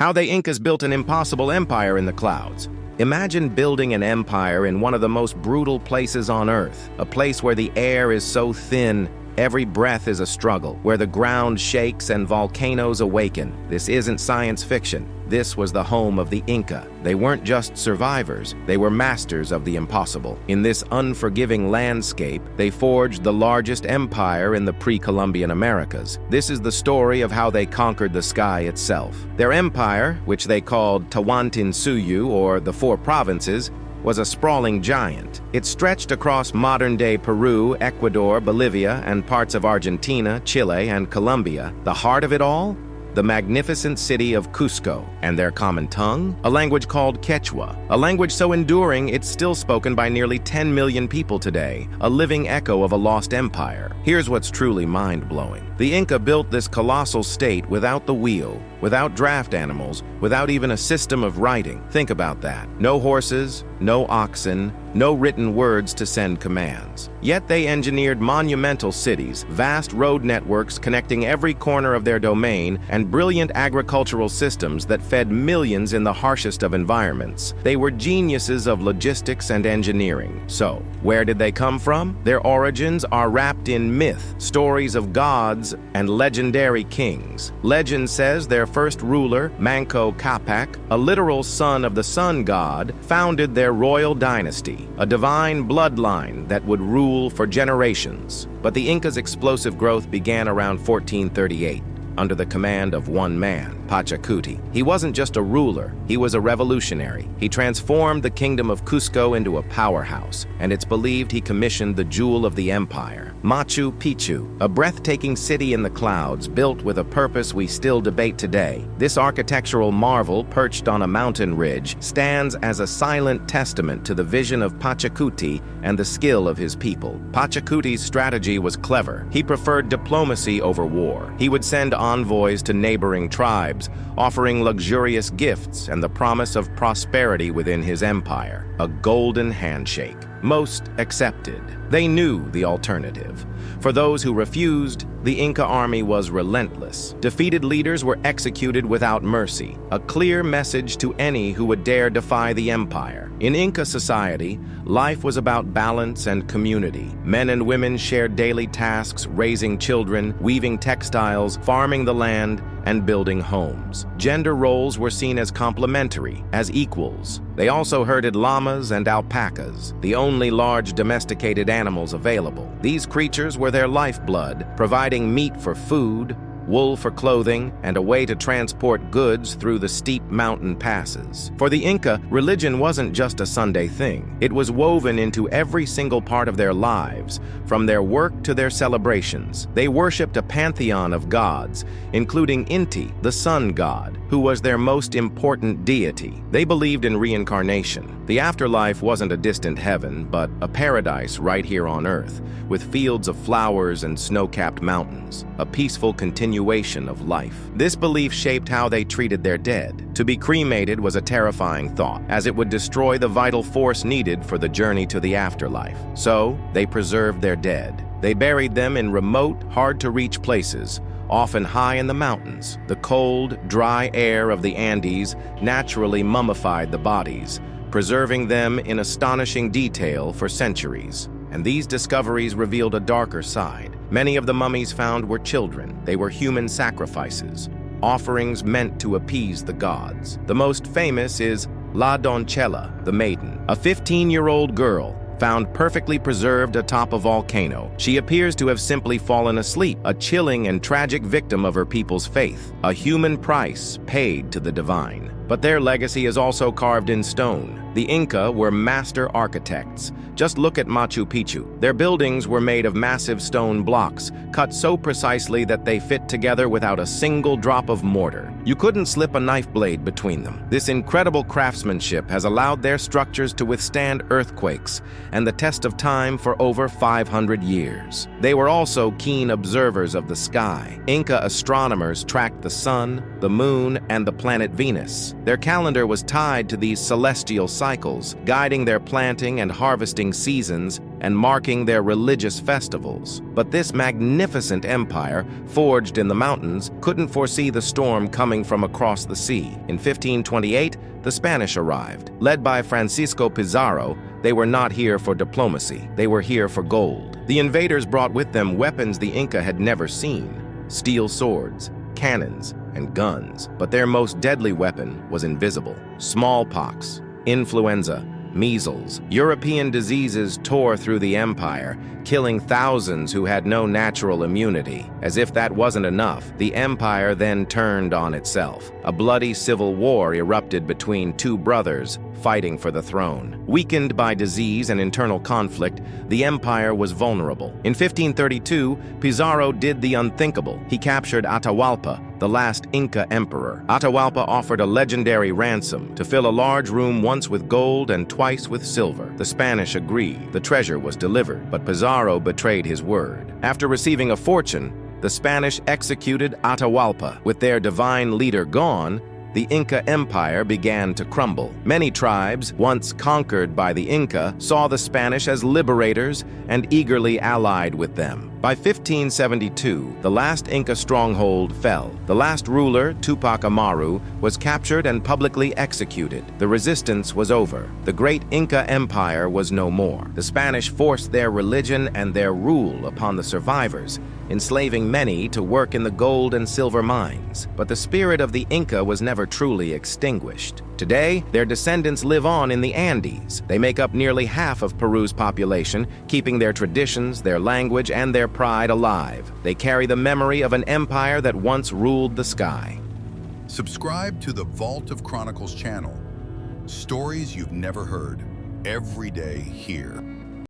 How the Incas built an impossible empire in the clouds. Imagine building an empire in one of the most brutal places on Earth, a place where the air is so thin, every breath is a struggle, where the ground shakes and volcanoes awaken. This isn't science fiction. This was the home of the Inca. They weren't just survivors, they were masters of the impossible. In this unforgiving landscape, they forged the largest empire in the pre-Columbian Americas. This is the story of how they conquered the sky itself. Their empire, which they called Tawantinsuyu, or the Four Provinces, was a sprawling giant. It stretched across modern-day Peru, Ecuador, Bolivia, and parts of Argentina, Chile, and Colombia. The heart of it all? The magnificent city of Cusco, and their common tongue? A language called Quechua, a language so enduring it's still spoken by nearly 10 million people today, a living echo of a lost empire. Here's what's truly mind-blowing. The Inca built this colossal state without the wheel, without draft animals, without even a system of writing. Think about that. No horses, no oxen, no written words to send commands. Yet they engineered monumental cities, vast road networks connecting every corner of their domain, and brilliant agricultural systems that fed millions in the harshest of environments. They were geniuses of logistics and engineering. So, where did they come from? Their origins are wrapped in myth, stories of gods, and legendary kings. Legend says their first ruler, Manco Capac, a literal son of the sun god, founded their royal dynasty, a divine bloodline that would rule for generations. But the Incas' explosive growth began around 1438, under the command of one man, Pachacuti. He wasn't just a ruler, he was a revolutionary. He transformed the kingdom of Cusco into a powerhouse, and it's believed he commissioned the jewel of the empire, Machu Picchu, a breathtaking city in the clouds built with a purpose we still debate today. This architectural marvel, perched on a mountain ridge, stands as a silent testament to the vision of Pachacuti and the skill of his people. Pachacuti's strategy was clever. He preferred diplomacy over war. He would send envoys to neighboring tribes, offering luxurious gifts and the promise of prosperity within his empire. A golden handshake. Most accepted. They knew the alternative. For those who refused, the Inca army was relentless. Defeated leaders were executed without mercy, a clear message to any who would dare defy the empire. In Inca society, life was about balance and community. Men and women shared daily tasks, raising children, weaving textiles, farming the land, and building homes. Gender roles were seen as complementary, as equals. They also herded llamas and alpacas, the only large domesticated animals available. These creatures were their lifeblood, providing meat for food, wool for clothing, and a way to transport goods through the steep mountain passes. For the Inca, religion wasn't just a Sunday thing. It was woven into every single part of their lives, from their work to their celebrations. They worshipped a pantheon of gods, including Inti, the sun god, who was their most important deity. They believed in reincarnation. The afterlife wasn't a distant heaven, but a paradise right here on Earth, with fields of flowers and snow-capped mountains, a peaceful continuation of life. This belief shaped how they treated their dead. To be cremated was a terrifying thought, as it would destroy the vital force needed for the journey to the afterlife. So, they preserved their dead. They buried them in remote, hard-to-reach places, often high in the mountains. The cold, dry air of the Andes naturally mummified the bodies, preserving them in astonishing detail for centuries. And these discoveries revealed a darker side. Many of the mummies found were children. They were human sacrifices, offerings meant to appease the gods. The most famous is La Doncella, the maiden, a 15-year-old girl found perfectly preserved atop a volcano. She appears to have simply fallen asleep, a chilling and tragic victim of her people's faith, a human price paid to the divine. But their legacy is also carved in stone. The Inca were master architects. Just look at Machu Picchu. Their buildings were made of massive stone blocks, cut so precisely that they fit together without a single drop of mortar. You couldn't slip a knife blade between them. This incredible craftsmanship has allowed their structures to withstand earthquakes and the test of time for over 500 years. They were also keen observers of the sky. Inca astronomers tracked the sun, the moon, and the planet Venus. Their calendar was tied to these celestial cycles, guiding their planting and harvesting seasons and marking their religious festivals. But this magnificent empire, forged in the mountains, couldn't foresee the storm coming from across the sea. In 1528, the Spanish arrived. Led by Francisco Pizarro, they were not here for diplomacy. They were here for gold. The invaders brought with them weapons the Inca had never seen: steel swords, cannons, and guns. But their most deadly weapon was invisible. Smallpox, influenza, measles, European diseases tore through the empire, killing thousands who had no natural immunity. As if that wasn't enough, the empire then turned on itself. A bloody civil war erupted between two brothers fighting for the throne. Weakened by disease and internal conflict, the empire was vulnerable. In 1532, Pizarro did the unthinkable. He captured Atahualpa, the last Inca emperor. Atahualpa offered a legendary ransom to fill a large room once with gold and twice with silver. The Spanish agreed. The treasure was delivered, but Pizarro betrayed his word. After receiving a fortune, the Spanish executed Atahualpa. With their divine leader gone, the Inca Empire began to crumble. Many tribes, once conquered by the Inca, saw the Spanish as liberators and eagerly allied with them. By 1572, the last Inca stronghold fell. The last ruler, Tupac Amaru, was captured and publicly executed. The resistance was over. The great Inca Empire was no more. The Spanish forced their religion and their rule upon the survivors, enslaving many to work in the gold and silver mines. But the spirit of the Inca was never truly extinguished. Today, their descendants live on in the Andes. They make up nearly half of Peru's population, keeping their traditions, their language, and their pride alive. They carry the memory of an empire that once ruled the sky. Subscribe to the Vault of Chronicles channel. Stories you've never heard, every day here.